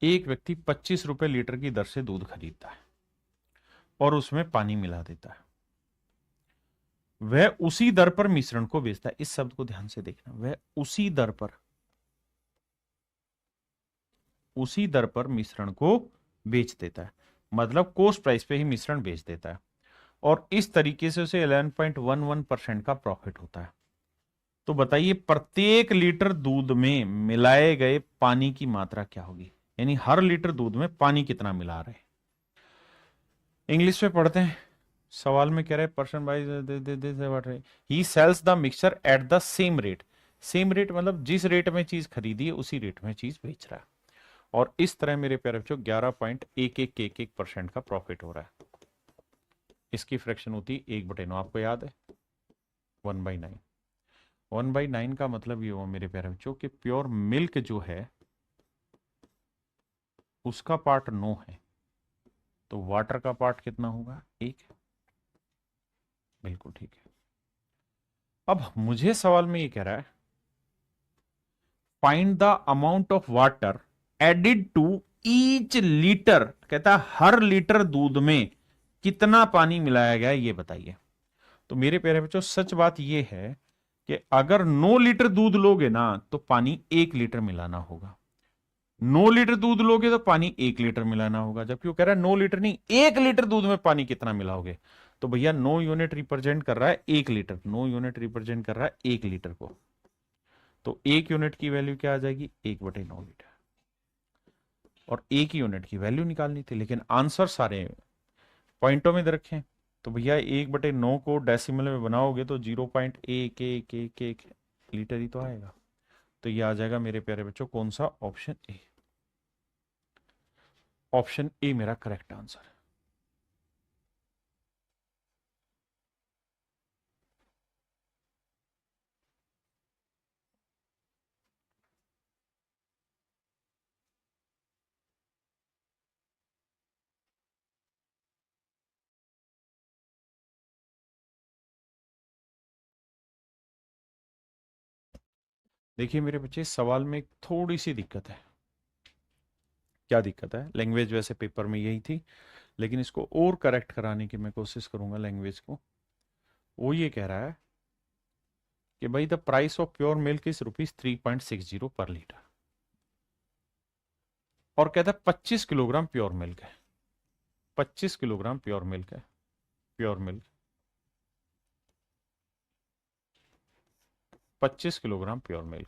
एक व्यक्ति 25 रुपए लीटर की दर से दूध खरीदता है और उसमें पानी मिला देता है। वह उसी दर पर मिश्रण को बेचता है। इस शब्द को ध्यान से देखना, वह उसी दर पर मिश्रण को बेच देता है, मतलब कोस्ट प्राइस पे ही मिश्रण बेच देता है, और इस तरीके से उसे 11.11% का प्रॉफिट होता है। तो बताइए प्रत्येक लीटर दूध में मिलाए गए पानी की मात्रा क्या होगी, यानी हर लीटर दूध में पानी कितना मिला रहे हैं। इंग्लिश में पढ़ते हैं। सवाल में कह रहे person by he sells the mixture at the same rate. Same rate मतलब जिस रेट में चीज खरीदी है उसी रेट में चीज बेच रहा है, और इस तरह मेरे प्यारे बच्चों 11.1111% का प्रॉफिट हो रहा है। इसकी फ्रैक्शन होती है 1/9, आपको याद है 1/9। 1/9 का मतलब ये हुआ मेरे प्यारे बच्चों कि प्योर मिल्क जो है उसका पार्ट 9 है, तो वाटर का पार्ट कितना होगा 1। बिल्कुल ठीक है। अब मुझे सवाल में ये कह रहा है find the amount of water added to each litre, कहता है हर लीटर दूध में कितना पानी मिलाया गया ये बताइए। तो मेरे प्यारे बच्चों सच बात यह है कि अगर 9 लीटर दूध लोगे ना तो पानी 1 लीटर मिलाना होगा। 9 लीटर दूध लोगे तो पानी 1 लीटर मिलाना होगा, जबकि वो कह रहा है 9 लीटर नहीं 1 लीटर दूध में पानी कितना मिलाओगे। तो भैया 9 यूनिट रिप्रेजेंट कर रहा है 1 लीटर, 9 यूनिट रिप्रेजेंट कर रहा है 1 लीटर को। तो 1 यूनिट की वैल्यू क्या आ जाएगी 1/9 लीटर, और 1 यूनिट की वैल्यू निकालनी थी, लेकिन आंसर सारे पॉइंटों में दे रखे हैं। तो भैया 1/9 को डेसिमल में बनाओगे तो 0.1111 लीटर ही तो आएगा। तो ये आ जाएगा मेरे प्यारे बच्चों कौन सा, ऑप्शन ए। ऑप्शन ए मेरा करेक्ट आंसर है। देखिए मेरे बच्चे सवाल में एक थोड़ी सी दिक्कत है। क्या दिक्कत है, लैंग्वेज वैसे पेपर में यही थी, लेकिन इसको और करेक्ट कराने की मैं कोशिश करूंगा लैंग्वेज को। वो ये कह रहा है कि भाई the price of pure milk is ₹3.60 पर लीटर, और कहता है 25 किलोग्राम प्योर मिल्क है। 25 किलोग्राम प्योर मिल्क है, pure milk 25 kilogram pure milk.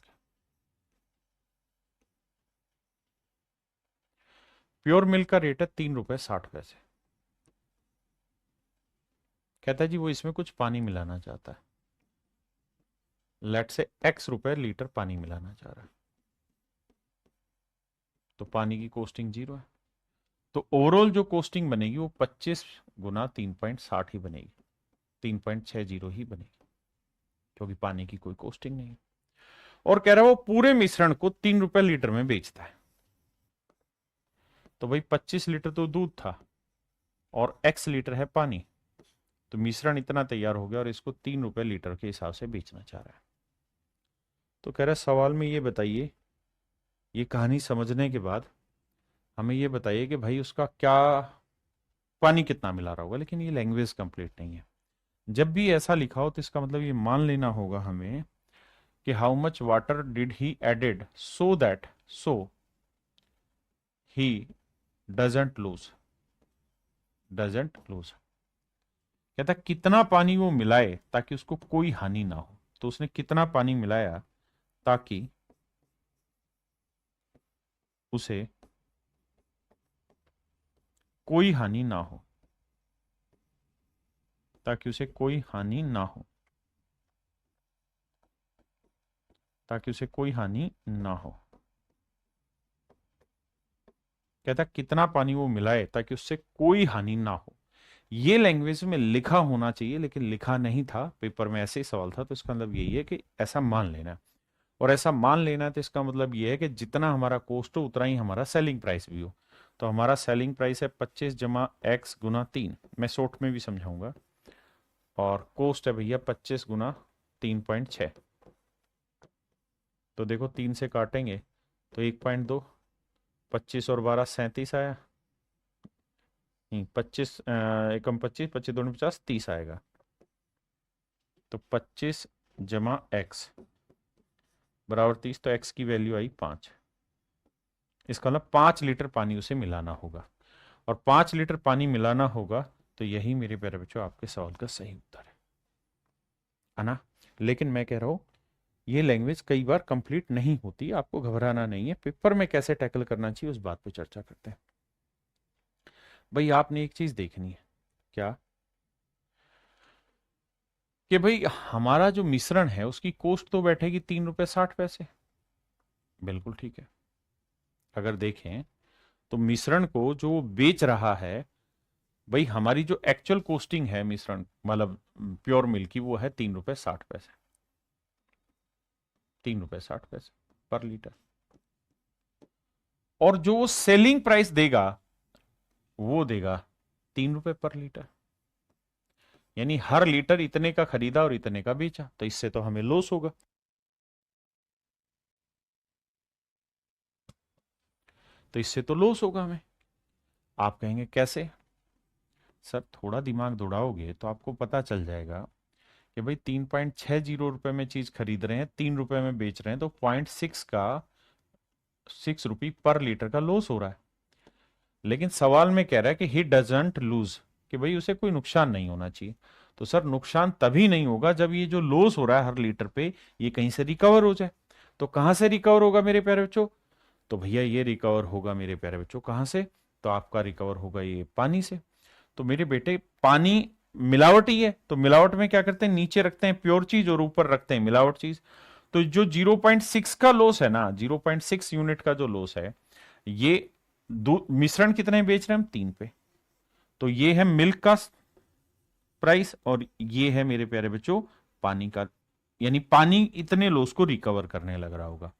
Pure milk का रेट है ₹3.60। कहता है जी वो इसमें कुछ पानी मिलाना चाहता है, लेट से X रुपए लीटर पानी मिलाना चाह रहा है, तो पानी की कॉस्टिंग 0 है। तो ओवरऑल जो कॉस्टिंग बनेगी वो 25 गुना 3.60 ही बनेगी, 3.60 ही बनेगी, क्योंकि पानी की कोई कॉस्टिंग नहीं है। और कह रहा है वो पूरे मिश्रण को ₹3 लीटर में बेचता है। तो भाई 25 लीटर तो दूध था और X लीटर है पानी, तो मिश्रण इतना तैयार हो गया और इसको ₹3 लीटर के हिसाब से बेचना चाह रहा है। तो कह रहा है सवाल में ये बताइए, ये कहानी समझने के बाद हमें ये बताइए कि भाई उसका क्या पानी कितना मिला रहा होगा, लेकिन ये लैंग्वेज कंप्लीट नहीं है। जब भी ऐसा लिखा हो तो इसका मतलब ये मान लेना होगा हमें कि how much water did he added so he doesn't lose. कहता कितना पानी वो मिलाए ताकि उसको कोई हानि ना हो, तो उसने कितना पानी मिलाया ताकि उसे कोई हानि ना हो, ताकि उसे कोई हानि ना हो, ताकि उसे कोई हानि ना हो। कहता कितना पानी वो मिलाए ताकि उससे कोई हानि ना हो। ये लैंग्वेज में लिखा होना चाहिए, लेकिन लिखा नहीं था, पेपर में ऐसे ही सवाल था, तो इसका मतलब यही है कि ऐसा मान लेना। और ऐसा मान लेना तो इसका मतलब ये है कि जितना हमारा कॉस्ट हो उतना ही हमारा सेलिंग प्राइस भी हो। तो हमारा सेलिंग प्राइस है 25 जमा एक्स गुना 3, मैं शॉर्ट में भी समझाऊंगा, और कॉस्ट है भैया 25 गुना 3.6। तो देखो 3 से काटेंगे तो 1.2, 25 और 12 37 आया, नहीं 25 एकम 25, 25 दूनी 50, 30 आएगा। तो 25 जमा एक्स बराबर 30, तो एक्स की वैल्यू आई 5। इसका मतलब 5 लीटर पानी उसे मिलाना होगा, और 5 लीटर पानी मिलाना होगा। तो यही मेरे प्यारे बच्चों आपके सवाल का सही उत्तर है ना। लेकिन मैं कह रहा हूं ये लैंग्वेज कई बार कंप्लीट नहीं होती, आपको घबराना नहीं है। पेपर में कैसे टैकल करना चाहिए उस बात पे चर्चा करते हैं। भाई आपने एक चीज देखनी है, क्या कि भाई हमारा जो मिश्रण है उसकी कॉस्ट तो बैठेगी 3 रुपए 60 पैसे। बिल्कुल ठीक है। अगर देखें तो मिश्रण को जो वो बेच रहा है, भाई हमारी जो एक्चुअल कॉस्टिंग है मिश्रण मतलब प्योर मिल्क की, वो है 3 रुपए 60 पैसे। 3 रुपए 60 पैसे पर लीटर। और जो सेलिंग प्राइस देगा वो देगा 3 रुपए पर लीटर। यानी हर लीटर इतने का खरीदा और इतने का बेचा, तो इससे तो हमें लॉस होगा। तो इससे तो लॉस होगा हमें। आप कहेंगे कैसे? सर थोड़ा दिमाग दौड़ाओगे तो आपको पता चल जाएगा कि भाई 3.60 रुपए में चीज खरीद रहे हैं, 3 रुपए में बेच रहे हैं, तो 0.6 का 6 रुपये पर लीटर का लॉस हो रहा है। लेकिन सवाल में कह रहा है कि ही डजंट लूज, कि भाई उसे कोई नुकसान नहीं होना चाहिए। तो सर नुकसान तभी नहीं होगा जब ये जो लॉस हो रहा है हर लीटर पे, ये कहीं से रिकवर हो जाए। तो कहां से रिकवर होगा मेरे प्यारे बच्चों? तो भैया ये रिकवर होगा मेरे प्यारे बच्चों कहां से? तो आपका रिकवर होगा ये पानी से। तो मेरे बेटे पानी मिलावट ही है, तो मिलावट में क्या करते हैं, नीचे रखते हैं प्योर चीज और ऊपर रखते हैं मिलावट चीज। तो जो 0.6 का लॉस है ना, 0.6 यूनिट का जो लॉस है, ये मिश्रण कितने बेच रहे हैं हम? 3 पे। तो ये है मिल्क का प्राइस, और ये है मेरे प्यारे बच्चों पानी का। यानी पानी इतने लॉस को रिकवर करने लग रहा होगा।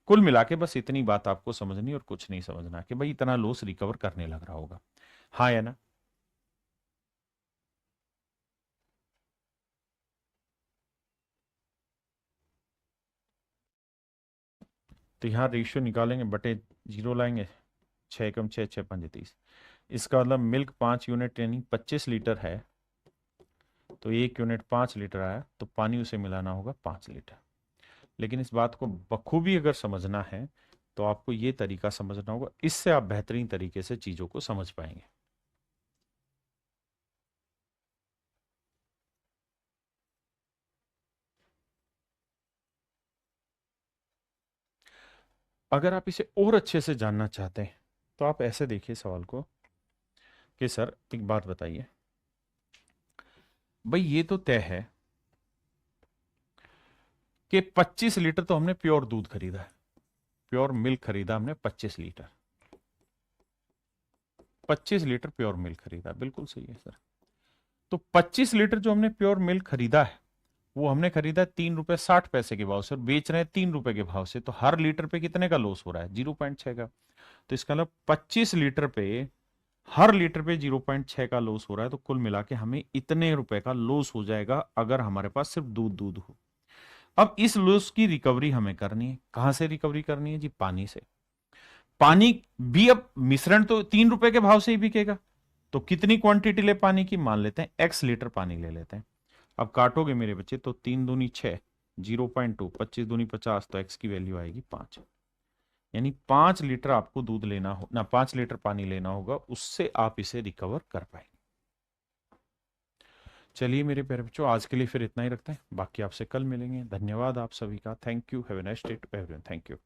कुल मिला के बस इतनी बात आपको समझनी और कुछ नहीं समझना कि भाई इतना लॉस रिकवर करने लग रहा होगा। हाँ या ना? तो यहां रेशियो निकालेंगे, बटे जीरो लाएंगे, 6 कम 6, 6 5 30। इसका मतलब मिल्क 5 यूनिट यानी 25 लीटर है, तो 1 यूनिट 5 लीटर आया, तो पानी उसे मिलाना होगा 5 लीटर। लेकिन इस बात को बखूबी अगर समझना है तो आपको ये तरीका समझना होगा, इससे आप बेहतरीन तरीके से चीजों को समझ पाएंगे। अगर आप इसे और अच्छे से जानना चाहते हैं तो आप ऐसे देखिए सवाल को कि सर एक बात बताइए, भाई ये तो तय है कि 25 लीटर तो हमने प्योर दूध खरीदा है, प्योर मिल्क खरीदा हमने 25 लीटर। 25 लीटर प्योर मिल्क खरीदा, बिल्कुल सही है सर। तो 25 लीटर जो हमने प्योर मिल्क खरीदा है, वो हमने खरीदा 3 रुपए 60 पैसे के भाव से, और बेच रहे हैं 3 रुपए के भाव से। तो हर लीटर पे कितने का लॉस हो रहा है? 0.6 का। तो इसका मतलब 25 लीटर पे हर लीटर पे 0.6 का लॉस हो रहा है। तो कुल मिला के हमें इतने रुपए का लॉस हो जाएगा अगर हमारे पास सिर्फ दूध दूध हो। अब इस लॉस की रिकवरी हमें करनी है। कहां से रिकवरी करनी है जी? पानी से। पानी भी अब मिश्रण तो 3 रुपए के भाव से ही बिकेगा, तो कितनी क्वांटिटी ले पानी की? मान लेते हैं एक्स लीटर पानी ले लेते हैं। अब काटोगे मेरे बच्चे तो 3 दूनी 6, 0.2, 25 दूनी 50, तो एक्स की वैल्यू आएगी 5। यानी 5 लीटर आपको दूध लेना हो ना, 5 लीटर पानी लेना होगा, उससे आप इसे रिकवर कर पाएंगे। चलिए मेरे प्यारे बच्चों आज के लिए फिर इतना ही रखते हैं, बाकी आपसे कल मिलेंगे। धन्यवाद आप सभी का। Thank you. Have a nice day to everyone. Thank you.